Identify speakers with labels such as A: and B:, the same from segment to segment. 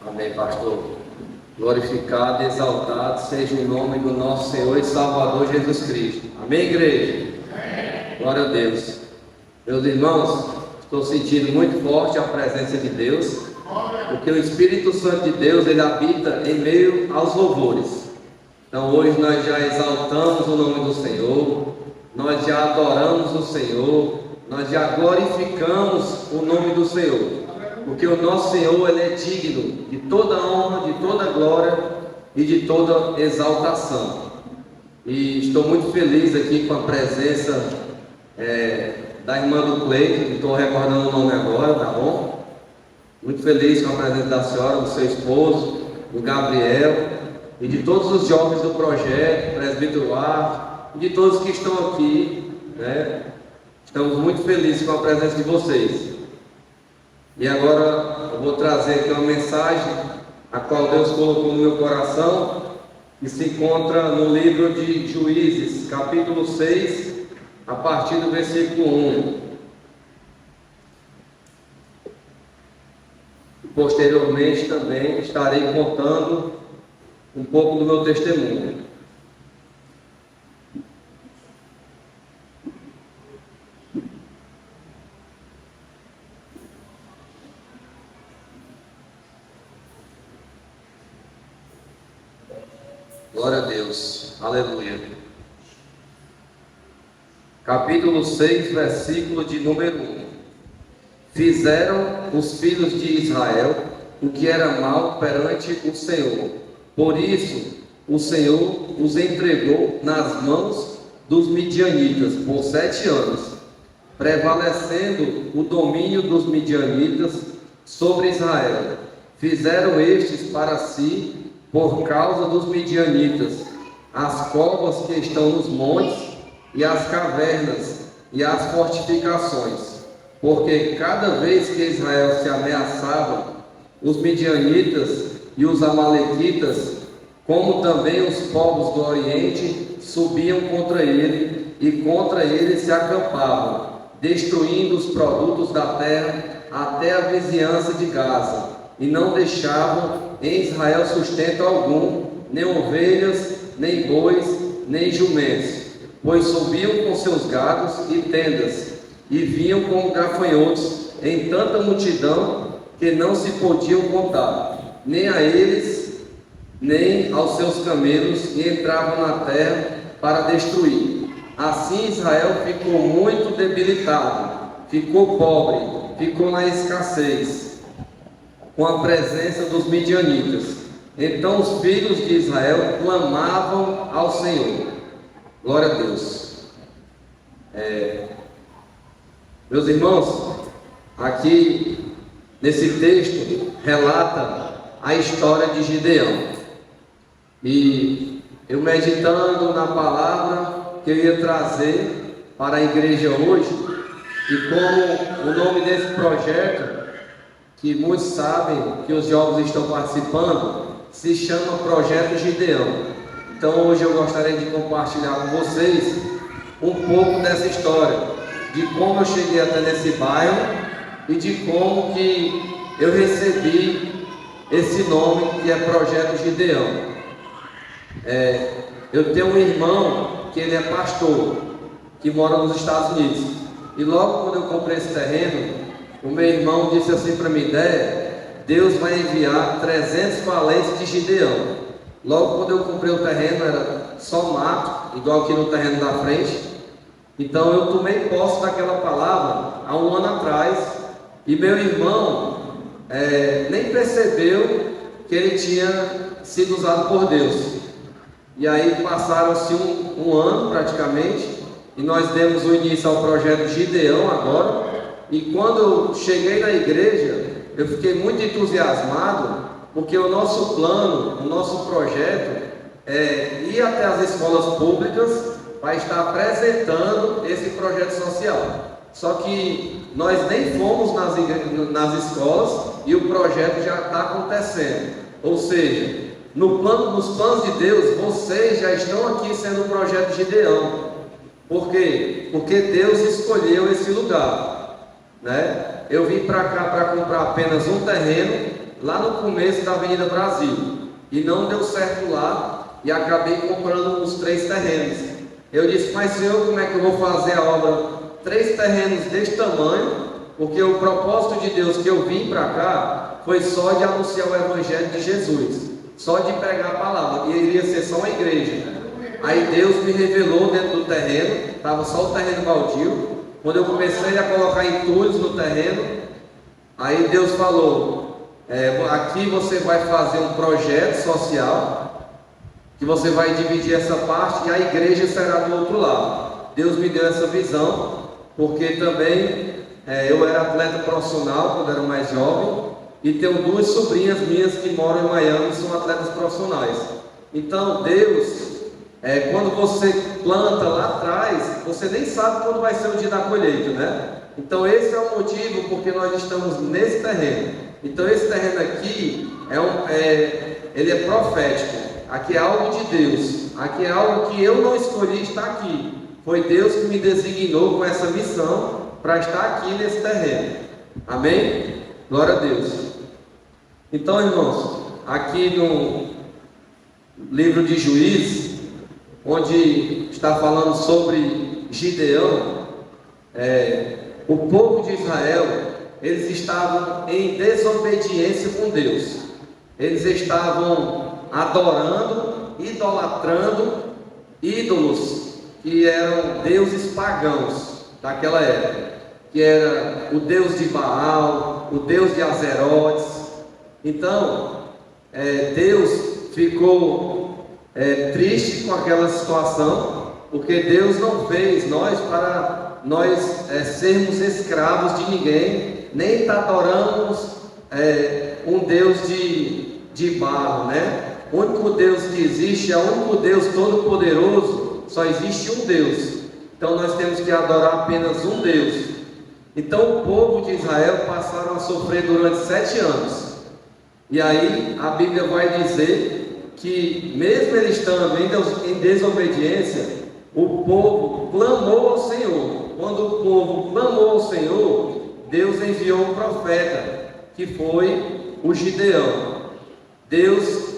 A: Amém, pastor. Glorificado e exaltado seja o nome do nosso Senhor e Salvador Jesus Cristo. Amém, igreja? Amém. Glória a Deus. Meus irmãos, estou sentindo muito forte a presença de Deus, porque o Espírito Santo de Deus, ele habita em meio aos louvores. Então hoje nós já exaltamos o nome do Senhor, nós já adoramos o Senhor, nós já glorificamos o nome do Senhor. Porque o nosso Senhor, ele é digno de toda honra, de toda glória e de toda exaltação. E estou muito feliz aqui com a presença da irmã do Cleiton, não estou recordando o nome agora, tá bom? Muito feliz com a presença da senhora, do seu esposo, do Gabriel e de todos os jovens do projeto, presbítero Ar, e de todos que estão aqui, né? Estamos muito felizes com a presença de vocês. E agora eu vou trazer aqui uma mensagem a qual Deus colocou no meu coração, que se encontra no livro de Juízes, capítulo 6, a partir do versículo 1. Posteriormente também estarei contando um pouco do meu testemunho. Glória a Deus, aleluia. Capítulo 6, versículo de número 1. Fizeram os filhos de Israel o que era mal perante o Senhor. Por isso, o Senhor os entregou nas mãos dos midianitas por 7 anos, prevalecendo o domínio dos midianitas sobre Israel. Fizeram estes para si, por causa dos midianitas, as covas que estão nos montes, e as cavernas, e as fortificações, porque cada vez que Israel se ameaçava, os midianitas e os amalequitas, como também os povos do Oriente, subiam contra ele, e contra ele se acampavam, destruindo os produtos da terra até a vizinhança de Gaza, e não deixavam em Israel sustento algum, nem ovelhas, nem bois, nem jumentos, pois subiam com seus gados e tendas, e vinham como gafanhotos em tanta multidão que não se podiam contar, nem a eles, nem aos seus camelos, e entravam na terra para destruir. Assim Israel ficou muito debilitado, ficou pobre, ficou na escassez, com a presença dos midianitas. Então os filhos de Israel clamavam ao Senhor. Glória a Deus. Meus irmãos, aqui nesse texto relata a história de Gideão. E eu meditando na palavra que eu ia trazer para a igreja hoje, e como o nome desse projeto, que muitos sabem que os jovens estão participando, se chama Projeto Gideão. Então hoje eu gostaria de compartilhar com vocês um pouco dessa história, de como eu cheguei até nesse bairro e de como que eu recebi esse nome que é Projeto Gideão. Eu tenho um irmão que ele é pastor, que mora nos Estados Unidos, e logo quando eu comprei esse terreno, o meu irmão disse assim para mim: Deus vai enviar 300 valentes de Gideão. Logo quando eu comprei o terreno, era só mato, igual aqui no terreno da frente. Então eu tomei posse daquela palavra há um ano atrás, e meu irmão nem percebeu que ele tinha sido usado por Deus. E aí passaram-se um ano praticamente, e nós demos o início ao projeto Gideão agora. E quando eu cheguei na igreja, eu fiquei muito entusiasmado, porque o nosso plano, o nosso projeto é ir até as escolas públicas para estar apresentando esse projeto social. Só que nós nem fomos nas escolas e o projeto já está acontecendo. Ou seja, nos planos de Deus, vocês já estão aqui sendo o projeto Gideão. Por quê? Porque Deus escolheu esse lugar, né? Eu vim para cá para comprar apenas um terreno lá no começo da Avenida Brasil, e não deu certo lá, e acabei comprando uns 3 terrenos. Eu disse, mas Senhor, como é que eu vou fazer a obra? 3 terrenos desse tamanho, porque o propósito de Deus que eu vim para cá foi só de anunciar o Evangelho de Jesus, só de pregar a palavra, e iria ser só uma igreja. Aí Deus me revelou dentro do terreno, estava só o terreno baldio. Quando eu comecei a colocar entulhos no terreno, aí Deus falou, aqui você vai fazer um projeto social, que você vai dividir essa parte e a igreja será do outro lado. Deus me deu essa visão, porque também eu era atleta profissional quando era mais jovem, e tenho 2 sobrinhas minhas que moram em Miami e são atletas profissionais. Então Deus, quando você planta lá atrás, você nem sabe quando vai ser o dia da colheita, né? Então esse é o motivo porque nós estamos nesse terreno. Então esse terreno aqui ele é profético. Aqui é algo de Deus. Aqui é algo que eu não escolhi estar aqui. Foi Deus que me designou com essa missão para estar aqui nesse terreno. Amém? Glória a Deus. Então, irmãos, aqui no livro de Juízes, onde está falando sobre Gideão, o povo de Israel, eles estavam em desobediência com Deus. Eles estavam adorando, idolatrando ídolos que eram deuses pagãos daquela época, que era o Deus de Baal, o Deus de Azerotes. Então, Deus ficou triste com aquela situação, porque Deus não fez nós para nós sermos escravos de ninguém, nem adoramos um Deus de barro, né? O único Deus que existe é o único Deus todo-poderoso, só existe um Deus. Então nós temos que adorar apenas um Deus. Então o povo de Israel passaram a sofrer durante 7 anos. E aí a Bíblia vai dizer que mesmo eles estando em desobediência, o povo clamou ao Senhor. Quando o povo clamou ao Senhor, Deus enviou um profeta, que foi o Gideão. Deus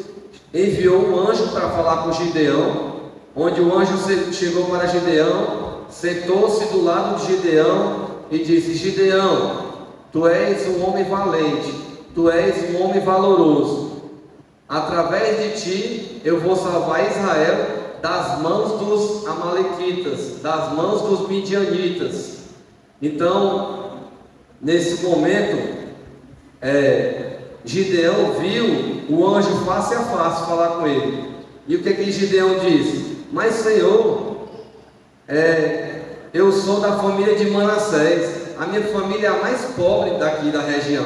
A: enviou um anjo para falar com Gideão, onde o anjo chegou para Gideão, sentou-se do lado de Gideão e disse: Gideão, tu és um homem valente, tu és um homem valoroso. Através de ti eu vou salvar Israel das mãos dos amalequitas, das mãos dos midianitas. Então, nesse momento, Gideão viu o anjo face a face falar com ele. E o que Gideão disse? Mas Senhor, eu sou da família de Manassés, a minha família é a mais pobre daqui da região,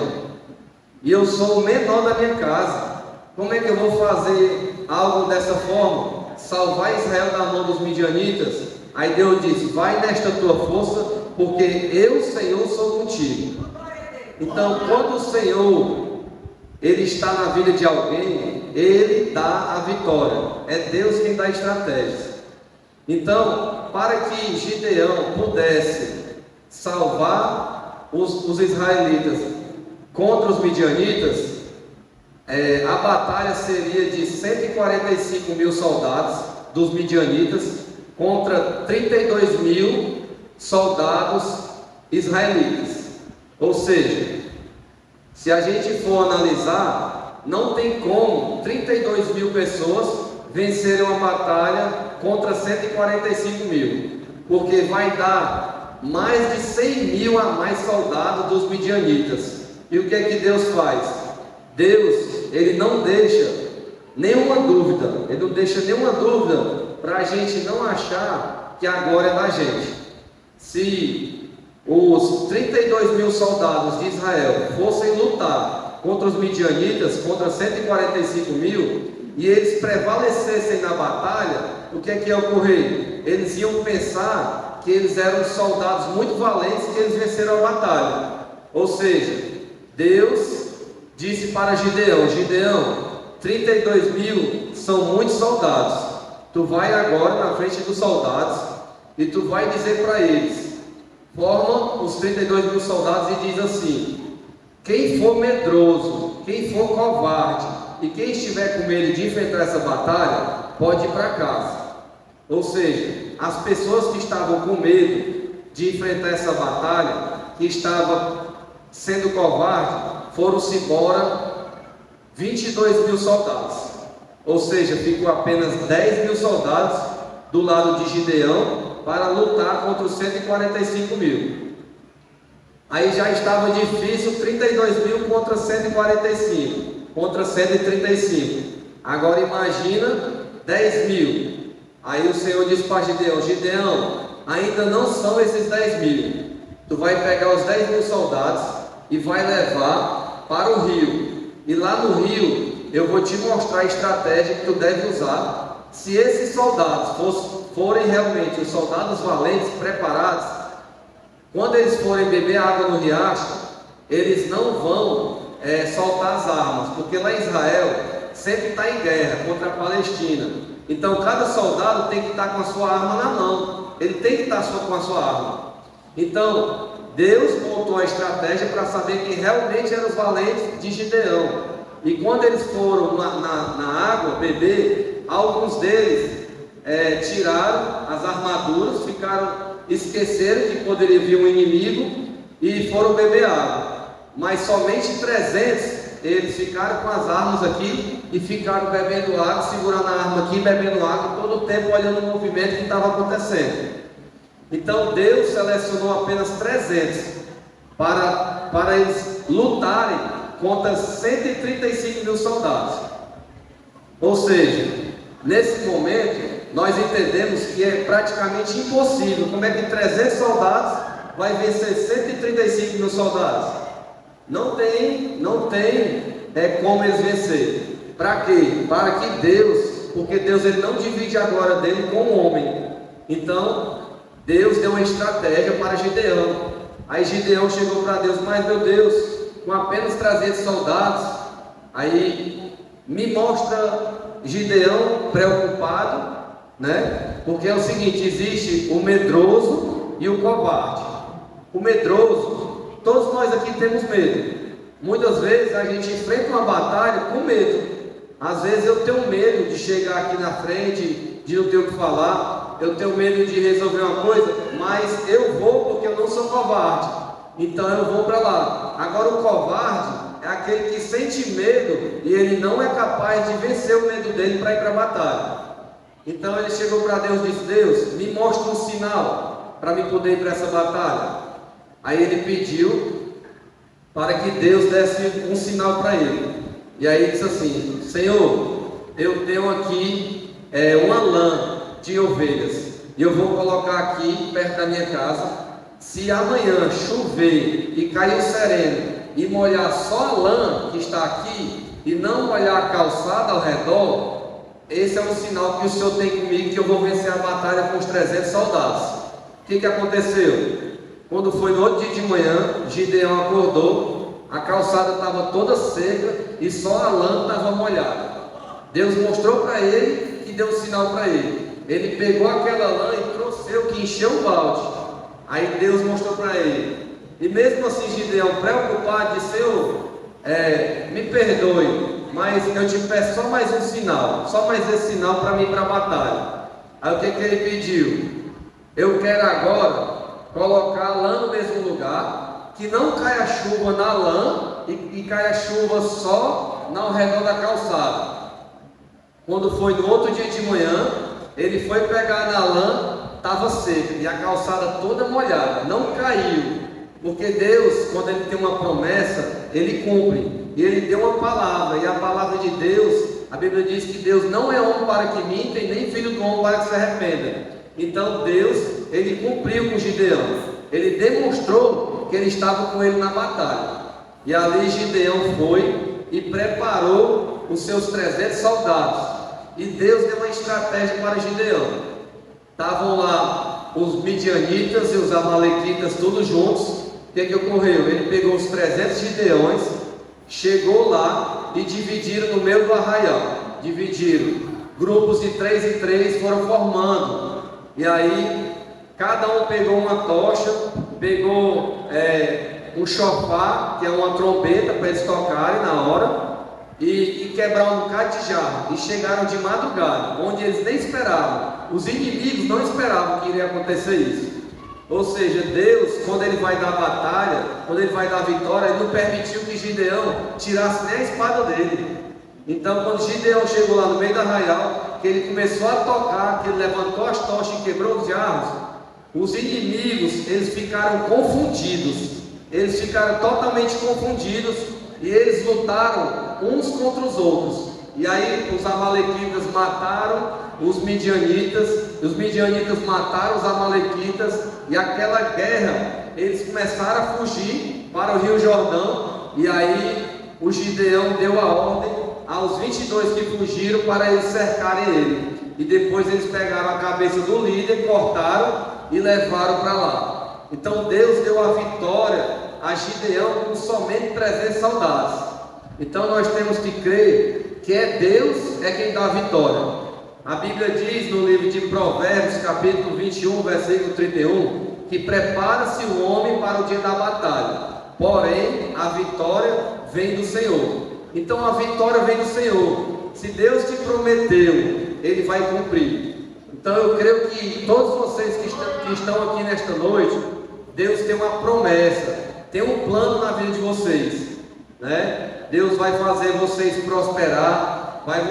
A: e eu sou o menor da minha casa. Como é que eu vou fazer algo dessa forma? Salvar Israel da mão dos midianitas? Aí Deus disse: vai nesta tua força, porque eu, Senhor, sou contigo. Então, quando o Senhor Ele está na vida de alguém, Ele dá a vitória. É Deus quem dá estratégias. Então, para que Gideão pudesse salvar os israelitas contra os midianitas, a batalha seria de 145 mil soldados dos midianitas contra 32 mil soldados israelitas. Ou seja, se a gente for analisar, não tem como 32 mil pessoas vencerem uma batalha contra 145 mil, porque vai dar mais de 100 mil a mais soldados dos midianitas. E o que é que Deus faz? Deus, Ele não deixa nenhuma dúvida, Ele não deixa nenhuma dúvida para a gente não achar que a glória é da gente. Se os 32 mil soldados de Israel fossem lutar contra os midianitas, contra 145 mil, e eles prevalecessem na batalha, o que é que ia ocorrer? Eles iam pensar que eles eram soldados muito valentes, que eles venceram a batalha. Ou seja, Deus disse para Gideão: Gideão, 32 mil são muitos soldados. Tu vai agora na frente dos soldados e tu vai dizer para eles: forma os 32 mil soldados e diz assim: quem for medroso, quem for covarde e quem estiver com medo de enfrentar essa batalha, pode ir para casa. Ou seja, as pessoas que estavam com medo de enfrentar essa batalha, que estavam sendo covarde, foram-se embora 22 mil soldados. Ou seja, ficou apenas 10 mil soldados do lado de Gideão para lutar contra os 145 mil. Aí já estava difícil, 32 mil contra 145, contra 135. Agora imagina 10 mil. Aí o Senhor disse para Gideão: Gideão, ainda não são esses 10 mil. Tu vai pegar os 10 mil soldados e vai levar para o rio. E lá no rio eu vou te mostrar a estratégia que tu deve usar. Se esses soldados forem realmente os soldados valentes, preparados, quando eles forem beber água no riacho, eles não vão soltar as armas, porque lá em Israel sempre está em guerra contra a Palestina. Então cada soldado tem que estar com a sua arma na mão, ele tem que estar com a sua arma. Então Deus montou a estratégia para saber quem realmente eram os valentes de Gideão. E quando eles foram na água beber, alguns deles tiraram as armaduras, esqueceram que poderia vir um inimigo e foram beber água. Mas somente 300 eles ficaram com as armas aqui e ficaram bebendo água, segurando a arma aqui, bebendo água, todo o tempo olhando o movimento que estava acontecendo. Então Deus selecionou apenas 300 para eles lutarem contra 135 mil soldados. Ou seja, nesse momento nós entendemos que é praticamente impossível. Como é que 300 soldados vai vencer 135 mil soldados? Não tem como eles vencer. Para quê? Para que Deus, porque Deus ele não divide a glória dele com o homem. Então Deus deu uma estratégia para Gideão. Aí Gideão chegou para Deus: mas meu Deus, com apenas 300 soldados, aí me mostra Gideão preocupado, né? Porque é o seguinte, existe o medroso e o covarde. O medroso, todos nós aqui temos medo. Muitas vezes a gente enfrenta uma batalha com medo. Às vezes eu tenho medo de chegar aqui na frente, de não ter o que falar. Eu tenho medo de resolver uma coisa, mas eu vou porque eu não sou covarde. Então eu vou para lá. Agora o covarde é aquele que sente medo e ele não é capaz de vencer o medo dele para ir para a batalha. Então ele chegou para Deus e disse: Deus, me mostra um sinal para me poder ir para essa batalha. Aí ele pediu para que Deus desse um sinal para ele. E aí ele disse assim: Senhor, eu tenho aqui uma lã de ovelhas e eu vou colocar aqui perto da minha casa. Se amanhã chover e cair o sereno e molhar só a lã que está aqui e não molhar a calçada ao redor, esse é um sinal que o Senhor tem comigo, que eu vou vencer a batalha com os 300 soldados. O que aconteceu? Quando foi no outro dia de manhã, Gideão acordou, a calçada estava toda seca e só a lã estava molhada. Deus mostrou para ele e deu um sinal para ele. Ele pegou aquela lã e trouxe o que encheu o balde. Aí Deus mostrou para ele. E mesmo assim Gideão, preocupado, disse: Senhor, me perdoe, mas eu te peço só mais um sinal, só mais esse sinal para mim ir para a batalha. Aí o que ele pediu? Eu quero agora colocar a lã no mesmo lugar, que não caia chuva na lã e caia chuva só ao redor da calçada. Quando foi no outro dia de manhã, ele foi pegar na lã, estava seca e a calçada toda molhada, não caiu, porque Deus, quando Ele tem uma promessa, Ele cumpre, e Ele deu uma palavra, e a palavra de Deus, a Bíblia diz que Deus não é homem para que minta, e nem filho do homem para que se arrependa. Então Deus, Ele cumpriu com Gideão, Ele demonstrou que Ele estava com ele na batalha, e ali Gideão foi e preparou os seus 300 soldados, e Deus deu uma estratégia para Gideão. Estavam lá os midianitas e os amalequitas todos juntos. O que ocorreu? Ele pegou os 300 gideões, chegou lá e dividiram no meio do arraial. Dividiram, grupos de 3 em 3 foram formando. E aí, cada um pegou uma tocha, pegou um chofar, que é uma trombeta para eles tocarem na hora, e quebrar um bocado de jarro. E chegaram de madrugada, onde eles nem esperavam. Os inimigos não esperavam que iria acontecer isso. Ou seja, Deus, quando Ele vai dar batalha, quando Ele vai dar vitória, Ele não permitiu que Gideão tirasse nem a espada dele. Então, quando Gideão chegou lá no meio do arraial, que ele começou a tocar, que ele levantou as tochas e quebrou os jarros, os inimigos, eles ficaram confundidos. Eles ficaram totalmente confundidos e eles lutaram uns contra os outros. E aí os amalequitas mataram os midianitas mataram os amalequitas, e aquela guerra, eles começaram a fugir para o Rio Jordão. E aí o Gideão deu a ordem aos 22 que fugiram para eles cercarem ele. E depois eles pegaram a cabeça do líder, cortaram e levaram para lá. Então Deus deu a vitória a Gideão com somente 300 soldados. Então nós temos que crer que é Deus quem dá a vitória. A Bíblia diz no livro de Provérbios, capítulo 21, versículo 31, que prepara-se o homem para o dia da batalha, porém a vitória vem do Senhor. Então a vitória vem do Senhor. Se Deus te prometeu, Ele vai cumprir. Então eu creio que todos vocês que estão aqui nesta noite, Deus tem uma promessa, tem um plano na vida de vocês, né? Deus vai fazer vocês prosperar, vai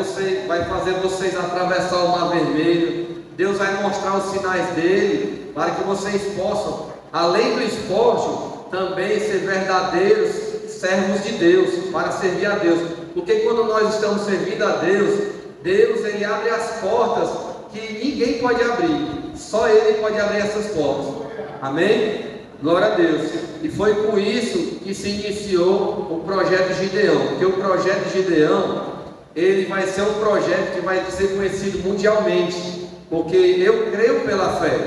A: fazer vocês atravessar o Mar Vermelho. Deus vai mostrar os sinais dele, para que vocês possam, além do esporte, também ser verdadeiros servos de Deus, para servir a Deus. Porque quando nós estamos servindo a Deus, Deus Ele abre as portas que ninguém pode abrir, só Ele pode abrir essas portas. Amém? Glória a Deus. E foi com isso que se iniciou o projeto Gideão, porque o projeto Gideão, ele vai ser um projeto que vai ser conhecido mundialmente, porque eu creio pela fé.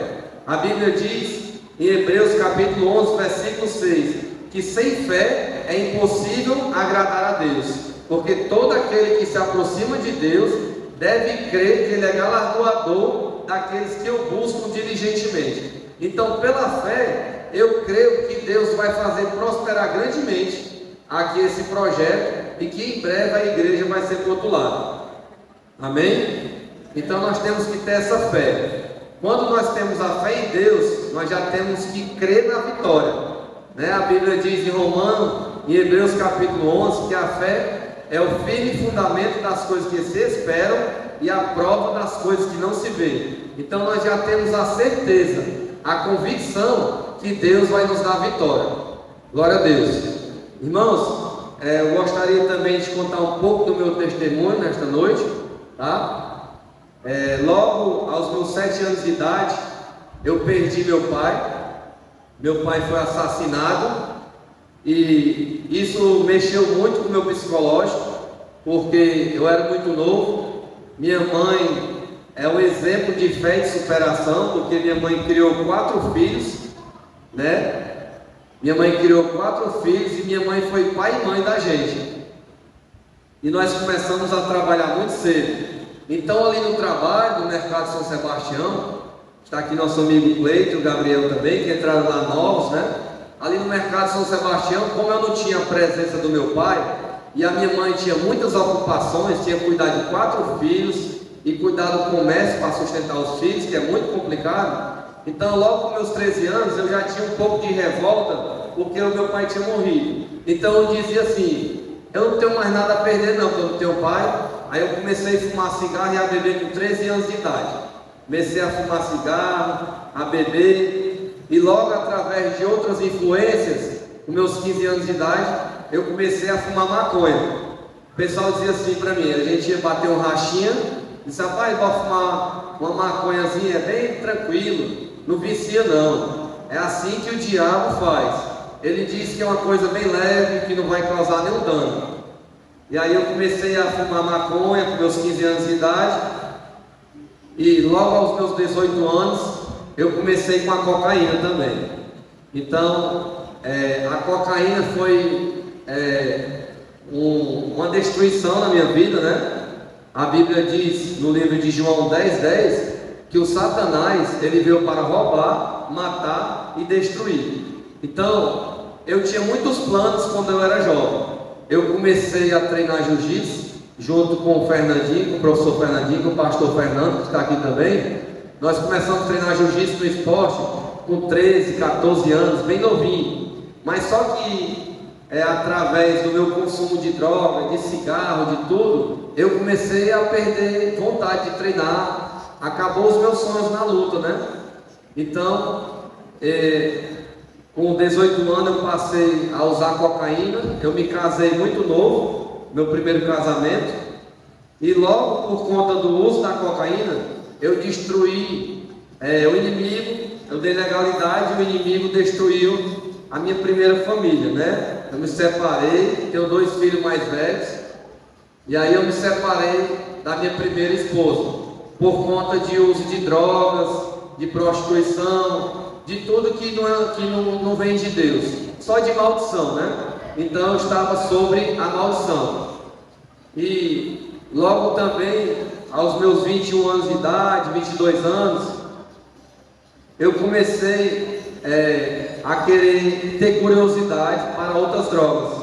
A: A Bíblia diz em Hebreus capítulo 11, versículo 6, que sem fé é impossível agradar a Deus, porque todo aquele que se aproxima de Deus deve crer que Ele é galardoador daqueles que o buscam diligentemente. Então, pela fé, eu creio que Deus vai fazer prosperar grandemente aqui esse projeto, e que em breve a igreja vai ser para o outro lado. Amém? Então nós temos que ter essa fé. Quando nós temos a fé em Deus, nós já temos que crer na vitória, né? A Bíblia diz em Romanos, em Hebreus capítulo 11, que a fé é o firme fundamento das coisas que se esperam e a prova das coisas que não se vê. Então nós já temos a certeza, a convicção que Deus vai nos dar vitória. Glória a Deus. Irmãos, eu gostaria também de contar um pouco do meu testemunho nesta noite, tá? Logo aos meus 7 anos de idade, eu perdi meu pai. Meu pai foi assassinado, e isso mexeu muito com o meu psicológico, porque eu era muito novo. Minha mãe é um exemplo de fé e de superação, porque minha mãe criou 4 filhos, né? Minha mãe criou 4 filhos, e minha mãe foi pai e mãe da gente. E nós começamos a trabalhar muito cedo. Então ali no trabalho, no Mercado São Sebastião, está aqui nosso amigo Cleito e o Gabriel também, que entraram lá novos, né? Ali no Mercado São Sebastião, como eu não tinha a presença do meu pai, e a minha mãe tinha muitas ocupações, tinha que cuidar de 4 filhos, e cuidar do comércio para sustentar os filhos, que é muito complicado. Então logo com meus 13 anos, eu já tinha um pouco de revolta, porque o meu pai tinha morrido. Então eu dizia assim, eu não tenho mais nada a perder não, porque eu não tenho pai. Aí eu comecei a fumar cigarro e a beber com 13 anos de idade. Comecei a fumar cigarro, a beber, e logo através de outras influências, com meus 15 anos de idade, eu comecei a fumar maconha. O pessoal dizia assim para mim, a gente ia bater um rachinha, disse, rapaz, vai fumar uma maconhazinha, é bem tranquilo, não vicia não, é assim que o diabo faz. Ele diz que é uma coisa bem leve, que não vai causar nenhum dano. E aí eu comecei a fumar maconha com meus 15 anos de idade, e logo aos meus 18 anos, eu comecei com a cocaína também. Então, a cocaína foi uma destruição na minha vida, né? A Bíblia diz no livro de João 10:10 que o Satanás, ele veio para roubar, matar e destruir. Então, eu tinha muitos planos quando eu era jovem. Eu comecei a treinar jiu-jitsu junto com o Fernandinho, com o professor Fernandinho, com o pastor Fernando, que está aqui também. Nós começamos a treinar jiu-jitsu no esporte com 13, 14 anos, bem novinho. Mas só que através do meu consumo de droga, de cigarro, de tudo, eu comecei a perder vontade de treinar. Acabou os meus sonhos na luta, né? Então, com 18 anos eu passei a usar cocaína. Eu me casei muito novo, meu primeiro casamento, e logo por conta do uso da cocaína, eu destruí o inimigo. Eu dei legalidade e o inimigo destruiu a minha primeira família, né? Eu me separei, tenho 2 filhos mais velhos, e aí eu me separei da minha primeira esposa, por conta de uso de drogas, de prostituição, de tudo que não vem de Deus, só de maldição, né? Então eu estava sobre a maldição. E logo também, aos meus 21 anos de idade, 22 anos, eu comecei a querer ter curiosidade para outras drogas,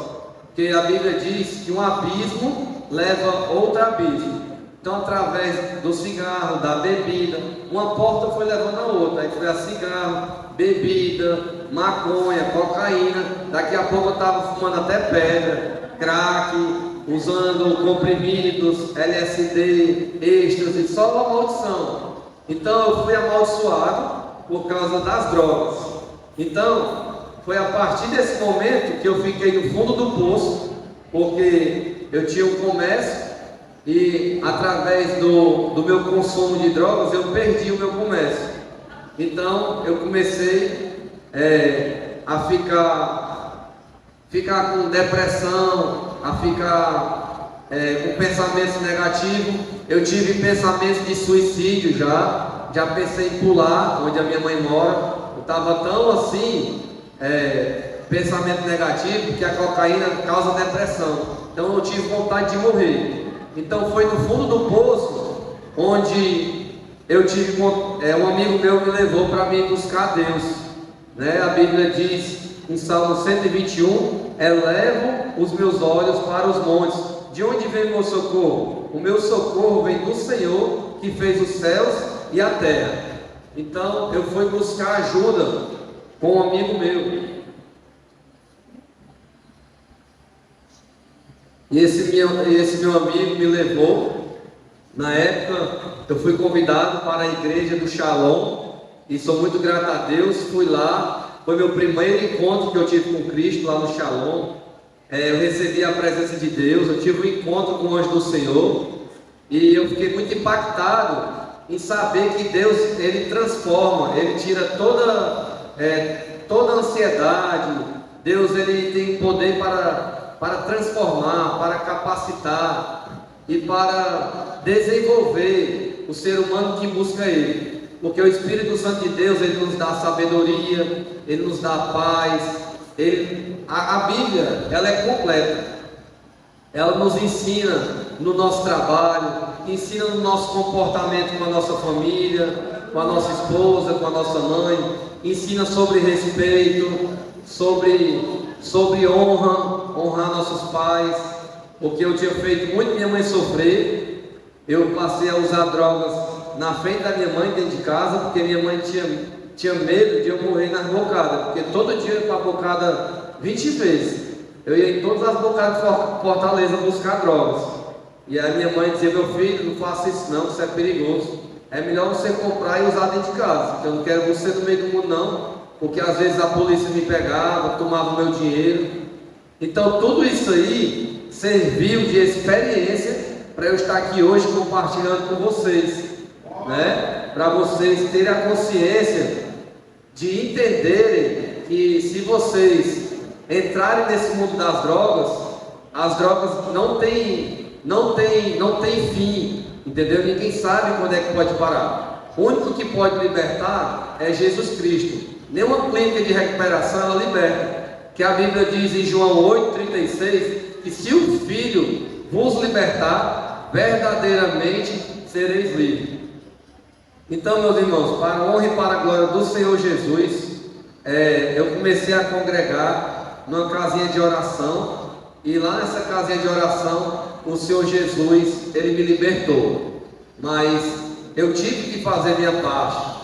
A: porque a Bíblia diz que um abismo leva outro abismo. Então, através do cigarro, da bebida, uma porta foi levando a outra. Aí foi a cigarro, bebida, maconha, cocaína. Daqui a pouco eu estava fumando até pedra, crack, usando comprimidos, LSD, êxtase, só uma maldição. Então eu fui amaldiçoado por causa das drogas. Então, foi a partir desse momento que eu fiquei no fundo do poço, porque eu tinha um comércio e através do meu consumo de drogas eu perdi o meu comércio. Então eu comecei a ficar com depressão, a ficar com pensamentos negativos. Eu tive pensamentos de suicídio já pensei em pular onde a minha mãe mora. Eu estava tão assim, pensamento negativo, que a cocaína causa depressão. Então eu tive vontade de morrer. Então foi no fundo do poço onde eu tive um amigo meu me levou para mim buscar Deus, né? A Bíblia diz em Salmo 121: elevo os meus olhos para os montes. De onde vem o meu socorro? O meu socorro vem do Senhor, que fez os céus e a terra. Então eu fui buscar ajuda com um amigo meu. E esse meu amigo me levou. Na época eu fui convidado para a igreja do Shalom, e sou muito grato a Deus. Fui lá, foi meu primeiro encontro que eu tive com Cristo lá no Shalom. Eu recebi a presença de Deus, eu tive um encontro com o anjo do Senhor, e eu fiquei muito impactado em saber que Deus, Ele transforma, Ele tira toda a ansiedade. Deus, Ele tem poder para transformar, para capacitar e para desenvolver o ser humano que busca Ele. Porque o Espírito Santo de Deus, Ele nos dá sabedoria, Ele nos dá paz. A Bíblia, ela é completa. Ela nos ensina no nosso trabalho, ensina no nosso comportamento com a nossa família, com a nossa esposa, com a nossa mãe, ensina sobre respeito, sobre honrar nossos pais, porque eu tinha feito muito minha mãe sofrer. Eu passei a usar drogas na frente da minha mãe dentro de casa, porque minha mãe tinha medo de eu morrer nas bocadas, porque todo dia eu ia para a bocada 20 vezes. Eu ia em todas as bocadas de Fortaleza buscar drogas. E aí minha mãe dizia: meu filho, não faça isso não, isso é perigoso. É melhor você comprar e usar dentro de casa. Eu não quero você no meio do mundo não, porque às vezes a polícia me pegava, tomava o meu dinheiro. Então tudo isso aí serviu de experiência para eu estar aqui hoje compartilhando com vocês, né? Para vocês terem a consciência de entenderem que se vocês entrarem nesse mundo das drogas, as drogas não tem fim, entendeu? Ninguém sabe quando é que pode parar. O único que pode libertar é Jesus Cristo. Nenhuma clínica de recuperação ela liberta, que a Bíblia diz em João 8,36 que se o Filho vos libertar, verdadeiramente sereis livres. Então, meus irmãos, para a honra e para a glória do Senhor Jesus, eu comecei a congregar numa casinha de oração, e lá nessa casinha de oração, o Senhor Jesus, Ele me libertou. Mas eu tive que fazer minha parte.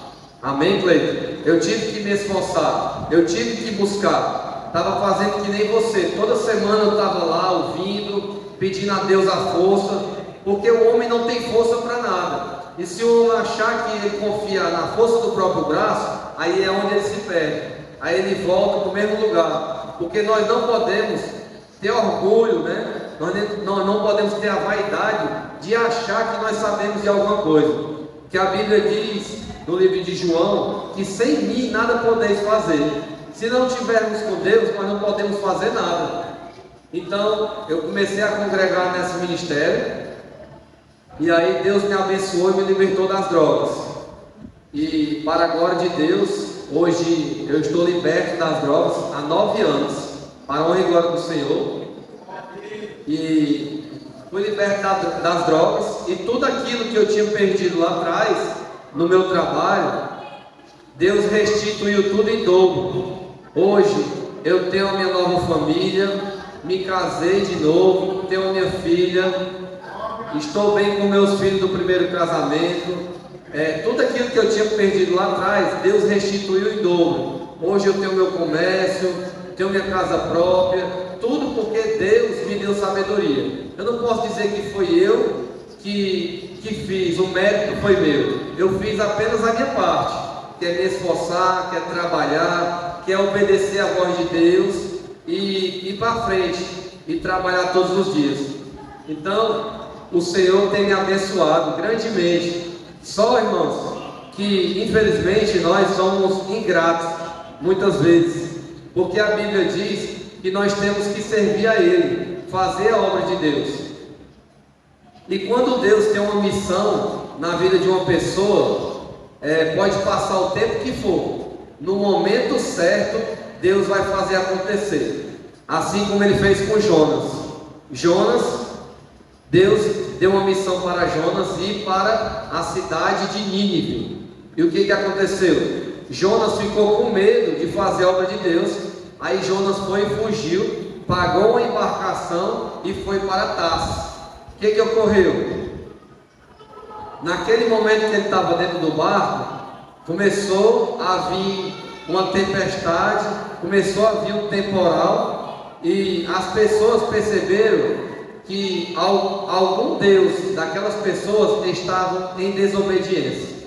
A: Amém, Cleiton? Eu tive que me esforçar, eu tive que buscar. Estava fazendo que nem você. Toda semana eu estava lá ouvindo, pedindo a Deus a força, porque o homem não tem força para nada. E se o homem achar que ele confia na força do próprio braço, aí é onde ele se perde. Aí ele volta para o mesmo lugar. Porque nós não podemos ter orgulho, né? Nós não podemos ter a vaidade de achar que nós sabemos de alguma coisa. Que a Bíblia diz no livro de João que sem mim nada podeis fazer. Se não tivermos com Deus, nós não podemos fazer nada. Então eu comecei a congregar nesse ministério, e aí Deus me abençoou e me libertou das drogas. E para a glória de Deus, hoje eu estou liberto das drogas há 9 anos, para a honra e glória do Senhor. E fui liberto das drogas, e tudo aquilo que eu tinha perdido lá atrás, no meu trabalho, Deus restituiu tudo em dobro. Hoje eu tenho a minha nova família, me casei de novo, tenho a minha filha, estou bem com meus filhos do primeiro casamento. Tudo aquilo que eu tinha perdido lá atrás, Deus restituiu em dobro. Hoje eu tenho meu comércio, tenho minha casa própria, tudo porque Deus me deu sabedoria. Eu não posso dizer que foi eu que fiz, o mérito foi meu. Eu fiz apenas a minha parte, que é me esforçar, que é trabalhar, que é obedecer a voz de Deus e ir para frente e trabalhar todos os dias. Então, o Senhor tem me abençoado grandemente. Só, irmãos, que infelizmente nós somos ingratos muitas vezes, porque a Bíblia diz que nós temos que servir a Ele, fazer a obra de Deus. E quando Deus tem uma missão na vida de uma pessoa, pode passar o tempo que for, no momento certo, Deus vai fazer acontecer. Assim como Ele fez com Jonas, Deus deu uma missão para Jonas ir para a cidade de Nínive. E o que aconteceu? Jonas ficou com medo de fazer a obra de Deus. Aí Jonas foi e fugiu, pagou uma embarcação e foi para Tarsis. O que ocorreu? Naquele momento que ele estava dentro do barco, começou a vir uma tempestade, começou a vir um temporal, e as pessoas perceberam que algum Deus daquelas pessoas estavam em desobediência.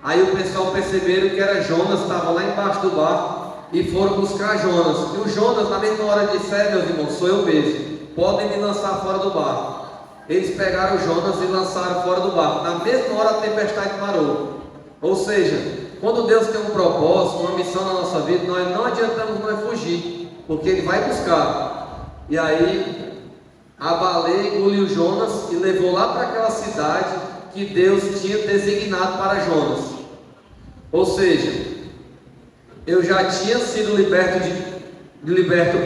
A: Aí o pessoal perceberam que era Jonas, estava lá embaixo do barco, e foram buscar Jonas. E o Jonas, na mesma hora, disse: meus irmãos, sou eu mesmo, podem me lançar fora do barco. Eles pegaram Jonas e lançaram fora do barco. Na mesma hora a tempestade parou. Ou seja, quando Deus tem um propósito, uma missão na nossa vida, nós não adiantamos nós fugir, porque Ele vai buscar. E aí a baleia engoliu Jonas e levou lá para aquela cidade que Deus tinha designado para Jonas. Ou seja, eu já tinha sido liberto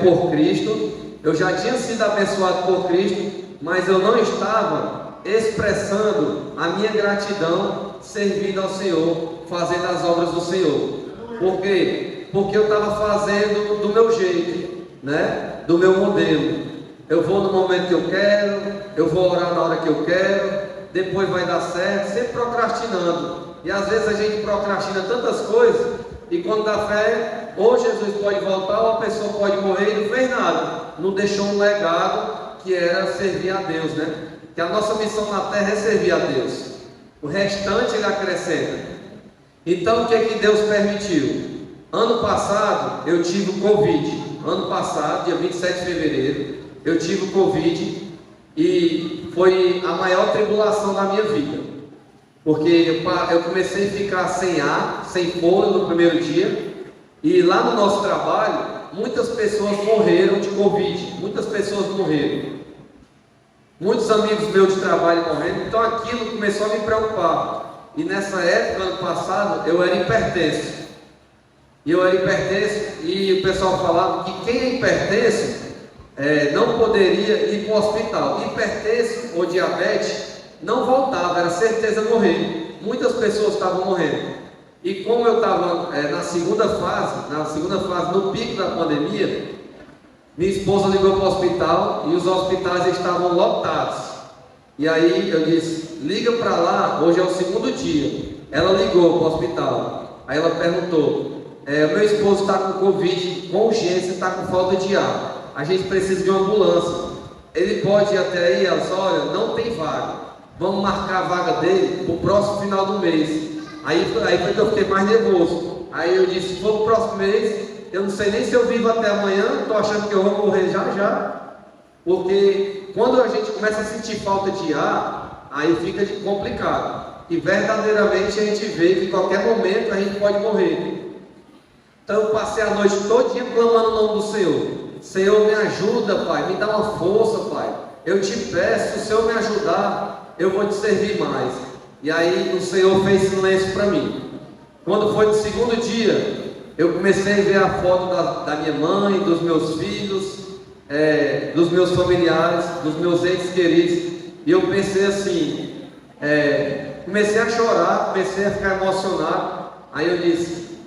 A: por Cristo, eu já tinha sido abençoado por Cristo, mas eu não estava expressando a minha gratidão, servindo ao Senhor, fazendo as obras do Senhor. Por quê? Porque eu estava fazendo do meu jeito, né? Do meu modelo. Eu vou no momento que eu quero, eu vou orar na hora que eu quero, depois vai dar certo, sempre procrastinando. E às vezes a gente procrastina tantas coisas, e quando dá fé, ou Jesus pode voltar, ou a pessoa pode morrer e não fez nada, não deixou um legado que era servir a Deus, né? Que a nossa missão na terra é servir a Deus. O restante Ele acrescenta. Então o que Deus permitiu? Ano passado eu tive o Covid. Ano passado, dia 27 de fevereiro, eu tive o Covid, e foi a maior tribulação da minha vida. Porque eu comecei a ficar sem ar, sem fôlego no primeiro dia. E lá no nosso trabalho, muitas pessoas morreram de Covid. Muitas pessoas morreram. Muitos amigos meus de trabalho morrendo. Então aquilo começou a me preocupar. E nessa época, ano passado, eu era hipertenso. E o pessoal falava que quem é hipertenso não poderia ir para o hospital. Hipertenso ou diabetes não voltava, era certeza morrer. Muitas pessoas estavam morrendo. E como eu estava na segunda fase, no pico da pandemia, Minha esposa ligou para o hospital e os hospitais estavam lotados. E aí eu disse, liga para lá, hoje é o segundo dia. Ela ligou para o hospital. Aí ela perguntou, meu esposo está com Covid, com urgência, está com falta de ar. A gente precisa de uma ambulância. Ele pode ir até aí? Ela disse, olha, não tem vaga. Vamos marcar a vaga dele para o próximo final do mês. Aí foi que eu fiquei mais nervoso. Aí eu disse, se for no próximo mês, eu não sei nem se eu vivo até amanhã, estou achando que eu vou morrer já. Porque quando a gente começa a sentir falta de ar, aí fica complicado. E verdadeiramente a gente vê que em qualquer momento a gente pode morrer. Então eu passei a noite todinha clamando o nome do Senhor. Senhor, me ajuda, Pai, me dá uma força, Pai. Eu te peço, se o Senhor me ajudar, eu vou te servir mais. E aí o Senhor fez silêncio para mim. Quando foi no segundo dia, eu comecei a ver a foto da minha mãe, dos meus filhos, dos meus familiares, dos meus entes queridos. E eu pensei assim, comecei a chorar, comecei a ficar emocionado. Aí eu disse,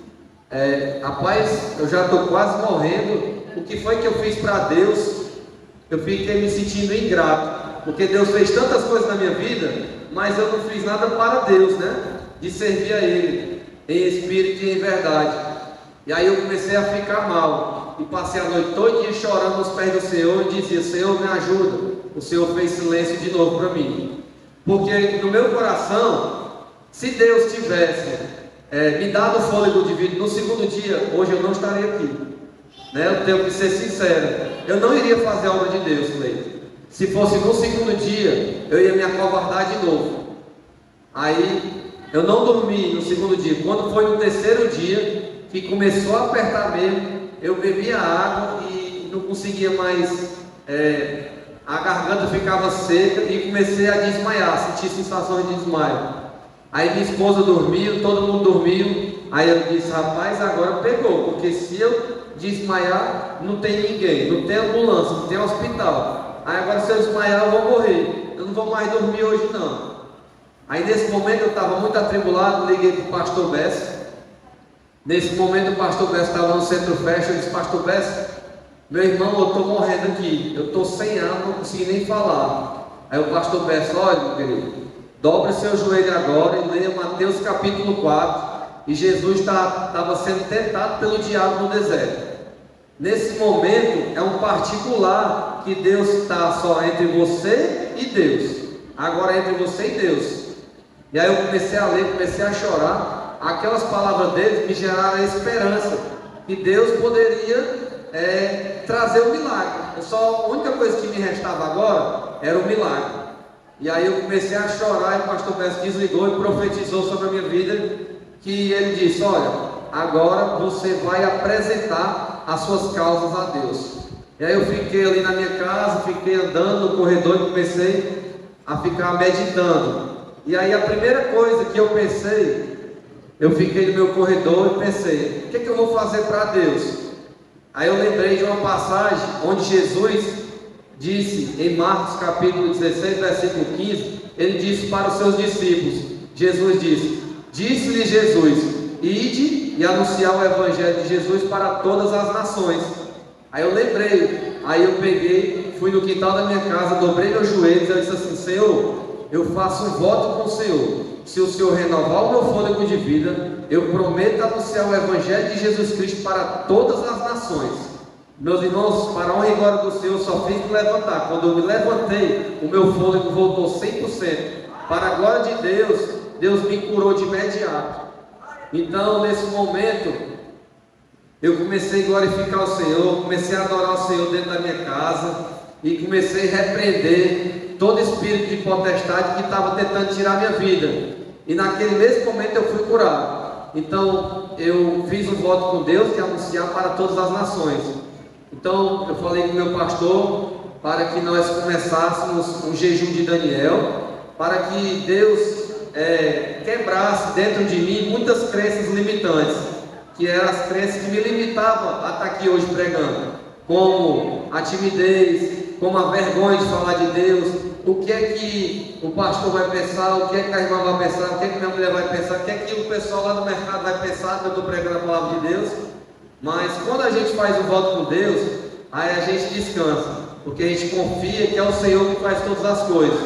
A: rapaz, eu já estou quase morrendo. O que foi que eu fiz para Deus? Eu fiquei me sentindo ingrato, porque Deus fez tantas coisas na minha vida, mas eu não fiz nada para Deus, né? De servir a Ele, em espírito e em verdade. E aí eu comecei a ficar mal, e passei a noite todinha chorando aos pés do Senhor, e dizia, Senhor, me ajuda. O Senhor fez silêncio de novo para mim, porque no meu coração, se Deus tivesse me dado o fôlego de vida no segundo dia, hoje eu não estaria aqui. Eu tenho que ser sincero, eu não iria fazer a obra de Deus, Leite. Se fosse no segundo dia, eu ia me acovardar de novo. Aí, eu não dormi no segundo dia. Quando foi no terceiro dia, que começou a apertar mesmo, eu bebia água e não conseguia mais, a garganta ficava seca e comecei a desmaiar, senti sensações de desmaio. Aí minha esposa dormiu, todo mundo dormiu. Aí eu disse, rapaz, agora pegou, porque se eu desmaiar, não tem ninguém, não tem ambulância, não tem hospital. Aí agora se eu desmaiar eu vou morrer, eu não vou mais dormir hoje não. Aí nesse momento eu estava muito atribulado, liguei para o pastor Bess. Nesse momento o pastor Bess estava no centro festa, eu disse, pastor Bess, meu irmão, eu estou morrendo aqui, eu estou sem ar, não consigo nem falar. Aí o pastor Bess, olha meu querido, dobre seu joelho agora e leia Mateus capítulo 4. E Jesus estava sendo tentado pelo diabo no deserto. Nesse momento é um particular que Deus está só entre você e Deus. Agora é entre você e Deus. E aí eu comecei a ler, comecei a chorar. Aquelas palavras dele me geraram a esperança que Deus poderia trazer o milagre. A única coisa que me restava agora era o milagre. E aí eu comecei a chorar e o pastor Bess desligou e profetizou sobre a minha vida. Que ele disse, olha, agora você vai apresentar as suas causas a Deus. E aí eu fiquei ali na minha casa, fiquei andando no corredor e comecei a ficar meditando. E aí a primeira coisa que eu pensei, eu fiquei no meu corredor e pensei, o que eu vou fazer para Deus? Aí eu lembrei de uma passagem onde Jesus disse, em Marcos capítulo 16, versículo 15, ele disse para os seus discípulos, Jesus disse-lhe Jesus, ide e anunciar o evangelho de Jesus para todas as nações. Aí eu lembrei, aí eu peguei, fui no quintal da minha casa, dobrei meus joelhos e eu disse assim, Senhor, eu faço um voto com o Senhor, se o Senhor renovar o meu fôlego de vida, eu prometo anunciar o evangelho de Jesus Cristo para todas as nações. Meus irmãos, para a honra e glória do Senhor, só fiz me levantar. Quando eu me levantei, o meu fôlego voltou 100%. Para a glória de Deus, Deus me curou de imediato. Então nesse momento eu comecei a glorificar o Senhor, comecei a adorar o Senhor dentro da minha casa e comecei a repreender todo espírito de potestade que estava tentando tirar minha vida. E naquele mesmo momento eu fui curado. Então eu fiz um voto com Deus de anunciar para todas as nações. Então eu falei com o meu pastor para que nós começássemos um jejum de Daniel, para que Deus quebrasse dentro de mim muitas crenças limitantes, que eram as crenças que me limitavam a estar aqui hoje pregando, como a timidez, como a vergonha de falar de Deus, o que é que o pastor vai pensar, o que é que a irmã vai pensar, o que é que minha mulher vai pensar, o que é que o pessoal lá no mercado vai pensar que eu estou pregando a palavra de Deus. Mas quando a gente faz um voto com Deus, aí a gente descansa, porque a gente confia que é o Senhor que faz todas as coisas.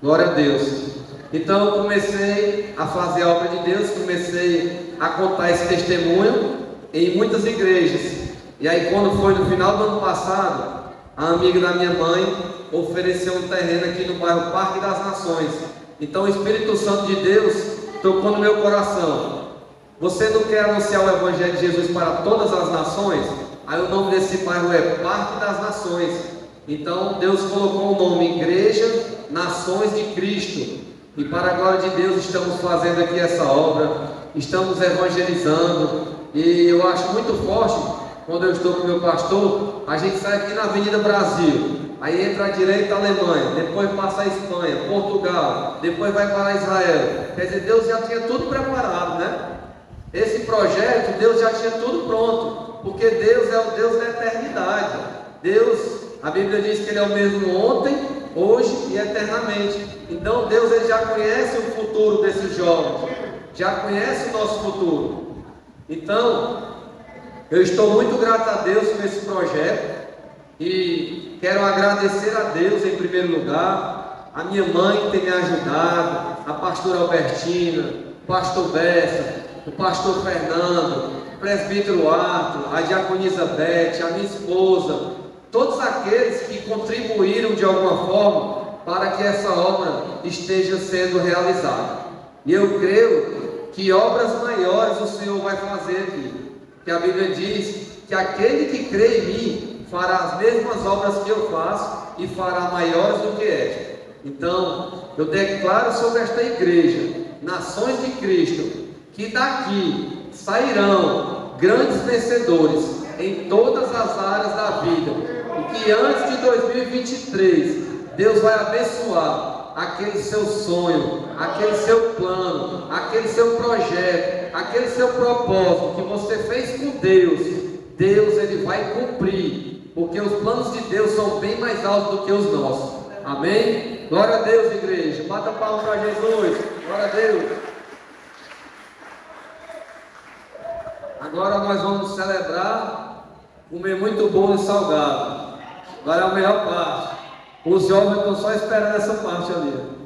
A: Glória a Deus. Então eu comecei a fazer a obra de Deus, comecei a contar esse testemunho em muitas igrejas. E aí quando foi no final do ano passado, a amiga da minha mãe ofereceu um terreno aqui no bairro Parque das Nações. Então o Espírito Santo de Deus tocou no meu coração. Você não quer anunciar o Evangelho de Jesus para todas as nações? Aí o nome desse bairro é Parque das Nações. Então Deus colocou o nome Igreja Nações de Cristo. E para a glória de Deus estamos fazendo aqui essa obra, estamos evangelizando. E eu acho muito forte, quando eu estou com o meu pastor, a gente sai aqui na Avenida Brasil, aí entra à direita a Alemanha, depois passa a Espanha, Portugal, depois vai para Israel. Quer dizer, Deus já tinha tudo preparado, né? Esse projeto, Deus já tinha tudo pronto, porque Deus é o Deus da eternidade. Deus, a Bíblia diz que Ele é o mesmo ontem, hoje e eternamente. Então Deus, Ele já conhece o futuro desses jovens, já conhece o nosso futuro. Então eu estou muito grato a Deus por esse projeto e quero agradecer a Deus em primeiro lugar, a minha mãe que tem me ajudado, a pastora Albertina, o pastor Bessa, o pastor Fernando, o presbítero Arthur, a diaconisa Beth, a minha esposa, todos aqueles que contribuíram de alguma forma para que essa obra esteja sendo realizada. E eu creio que obras maiores o Senhor vai fazer aqui. Que a Bíblia diz que aquele que crê em mim fará as mesmas obras que eu faço e fará maiores do que esta. Então, eu declaro sobre esta igreja, Nações de Cristo, que daqui sairão grandes vencedores em todas as áreas da vida. E que antes de 2023, Deus vai abençoar aquele seu sonho, aquele seu plano, aquele seu projeto, aquele seu propósito que você fez com Deus. Deus, Ele vai cumprir, porque os planos de Deus são bem mais altos do que os nossos. Amém? Glória a Deus, igreja. Bata palma para Jesus. Glória a Deus. Agora nós vamos celebrar, comer muito bolo e salgado. Agora é a melhor parte. Os jovens estão só esperando essa parte ali.